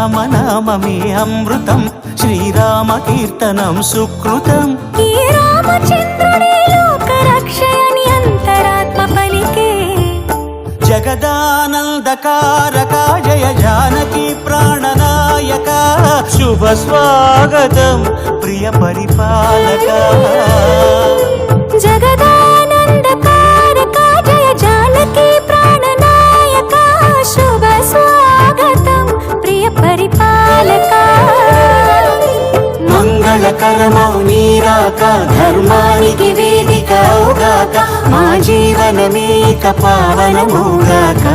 రామనామమే అమృతం, శ్రీరామ కీర్తనం సుకృతం. ఈ రామచంద్రుడే లోక రక్షయని అంతరాత్మ పలికే. జగదానందకారక జయ జానకి ప్రాణనాయక, శుభ స్వాగతం ప్రియ పరిపాలక. జగదానందకారక జయ జానకి ప్రాణనాయక, శుభ స్వాగతం ప్రియ పరిపాలక. మంగళకరమౌ నీరాక, ధర్మానికి వేదిక అవుగాక, మా జీవనమేక పావనమౌగాక.